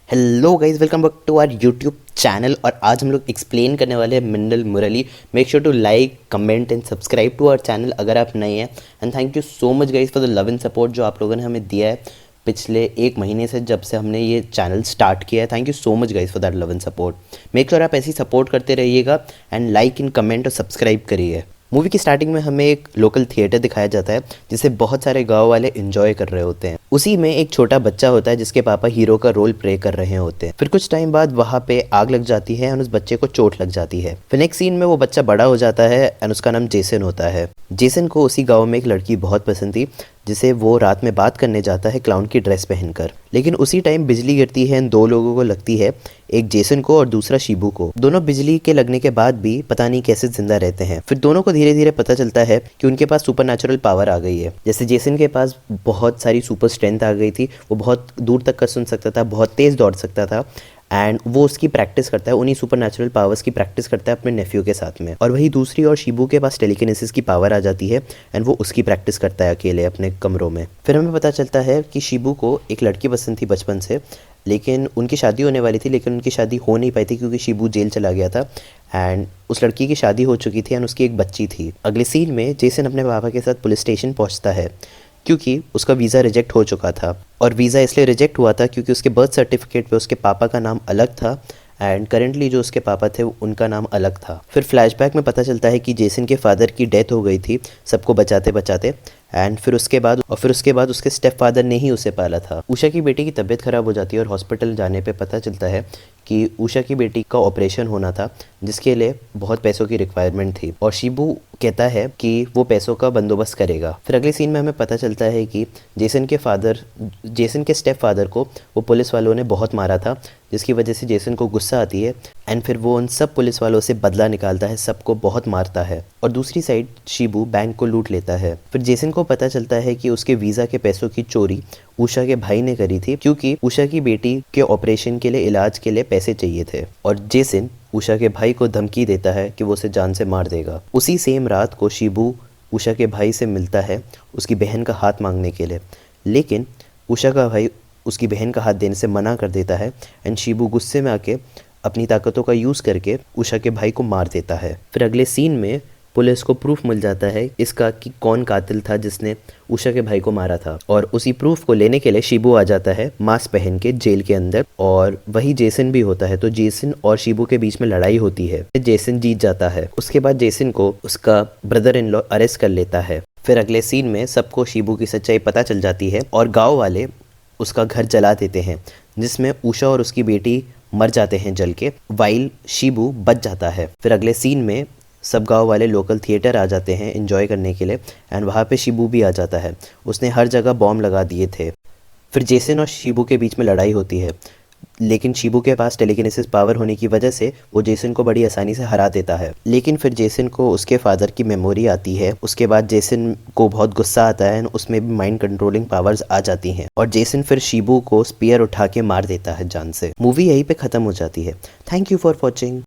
Hello guys, welcome back to our YouTube channel. और आज हम लोग एक्सप्लेन करने वाले हैं mineral Murli. Make sure to like, comment and subscribe to our channel अगर आप नए हैं। And thank you so much guys for the love and support जो आप लोगों ने हमें दिया है पिछले एक महीने से, जब से हमने ये चैनल स्टार्ट किया है। Thank you so much guys for that love and support. Make sure आप ऐसे ही सपोर्ट करते रहिएगा एंड लाइक इन कमेंट और सब्सक्राइब करिए। मूवी की स्टार्टिंग में हमें एक लोकल थिएटर दिखाया जाता है जिसे बहुत सारे गांव वाले एंजॉय कर रहे होते हैं। उसी में एक छोटा बच्चा होता है जिसके पापा हीरो का रोल प्ले कर रहे होते हैं। फिर कुछ टाइम बाद वहाँ पे आग लग जाती है और उस बच्चे को चोट लग जाती है। फिर नेक्स्ट सीन में वो बच्चा बड़ा हो जाता है और उसका नाम जेसन होता है। जेसन को उसी गाँव में एक लड़की बहुत पसंद थी जिसे वो रात में बात करने जाता है क्लाउन की ड्रेस पहनकर। लेकिन उसी टाइम बिजली गिरती है, इन दो लोगों को लगती है, एक जेसन को और दूसरा शिबू को। दोनों बिजली के लगने के बाद भी पता नहीं कैसे जिंदा रहते हैं। फिर दोनों को धीरे धीरे पता चलता है कि उनके पास सुपरनैचुरल पावर आ गई है। जैसे जेसन के पास बहुत सारी सुपर स्ट्रेंथ आ गई थी, वो बहुत दूर तक का सुन सकता था, बहुत तेज दौड़ सकता था एंड वो उसकी प्रैक्टिस करता है, उन्हीं सुपरनैचुरल पावर्स की प्रैक्टिस करता है अपने नेफ्यू के साथ में। और वही दूसरी और शिबू के पास टेलीकिनेसिस की पावर आ जाती है एंड वो उसकी प्रैक्टिस करता है अकेले अपने कमरों में। फिर हमें पता चलता है कि शिबू को एक लड़की पसंद थी बचपन से, लेकिन उनकी शादी होने वाली थी, लेकिन उनकी शादी हो नहीं पाई थी क्योंकि शिबू जेल चला गया था एंड उस लड़की की शादी हो चुकी थी एंड उसकी एक बच्ची थी। अगले सीन में जेसन अपने पापा के साथ पुलिस स्टेशन पहुंचता है क्योंकि उसका वीज़ा रिजेक्ट हो चुका था। और वीज़ा इसलिए रिजेक्ट हुआ था क्योंकि उसके बर्थ सर्टिफिकेट पे उसके पापा का नाम अलग था एंड करेंटली जो उसके पापा थे उनका नाम अलग था। फिर फ्लैशबैक में पता चलता है कि जेसन के फादर की डेथ हो गई थी सबको बचाते बचाते एंड फिर उसके बाद उसके स्टेप फादर ने ही उसे पाला था। उषा की बेटी की तबीयत खराब हो जाती है और हॉस्पिटल जाने पे पता चलता है कि उषा की बेटी का ऑपरेशन होना था जिसके लिए बहुत पैसों की रिक्वायरमेंट थी और शिबू कहता है कि वो पैसों का बंदोबस्त करेगा। फिर अगले सीन में हमें पता चलता है कि जेसन के स्टेप फादर को वो पुलिस वालों ने बहुत मारा था, जिसकी वजह से जेसन को गुस्सा आती है एंड फिर वो उन सब पुलिस वालों से बदला निकालता है, सबको बहुत मारता है। और दूसरी साइड शिबू बैंक को लूट लेता है। फिर जेसन को पता चलता है कि उसके वीज़ा के पैसों की चोरी उषा के भाई ने करी थी क्योंकि उषा की बेटी के ऑपरेशन के लिए, इलाज के लिए पैसे चाहिए थे और जेसन उषा के भाई को धमकी देता है कि वो उसे जान से मार देगा। उसी सेम रात को शिबू उषा के भाई से मिलता है उसकी बहन का हाथ मांगने के लिए, लेकिन उषा का भाई उसकी बहन का हाथ देने से मना कर देता है एंड शिबू गुस्से में आके अपनी ताकतों का यूज़ करके उषा के भाई को मार देता है। फिर अगले सीन में पुलिस को प्रूफ मिल जाता है इसका कि कौन कातिल था जिसने उषा के भाई को मारा था और उसी प्रूफ को लेने के लिए शिबू आ जाता है मास्क पहन के जेल के अंदर और वही जेसन भी होता है। तो जेसन और शिबू के बीच में लड़ाई होती है, जेसन जीत जाता है। उसके बाद जेसन को उसका ब्रदर इन लॉ अरेस्ट कर लेता है। फिर अगले सीन में सबको शिबू की सच्चाई पता चल जाती है और गाँव वाले उसका घर जला देते हैं जिसमें उषा और उसकी बेटी मर जाते हैं जल के, वाइल शिबू बच जाता है। फिर अगले सीन में सब गांव वाले लोकल थिएटर आ जाते हैं एंजॉय करने के लिए एंड वहाँ पे शिबू भी आ जाता है, उसने हर जगह बॉम्ब लगा दिए थे। फिर जेसन और शिबू के बीच में लड़ाई होती है, लेकिन शिबू के पास टेलीकिनेसिस पावर होने की वजह से वो जेसन को बड़ी आसानी से हरा देता है। लेकिन फिर जेसन को उसके फादर की मेमोरी आती है, उसके बाद जेसन को बहुत गुस्सा आता है, उसमें भी माइंड कंट्रोलिंग पावर्स आ जाती हैं और जेसन फिर शिबू को स्पीयर उठा के मार देता है जान से। मूवी यहीं पे खत्म हो जाती है। Thank you for watching.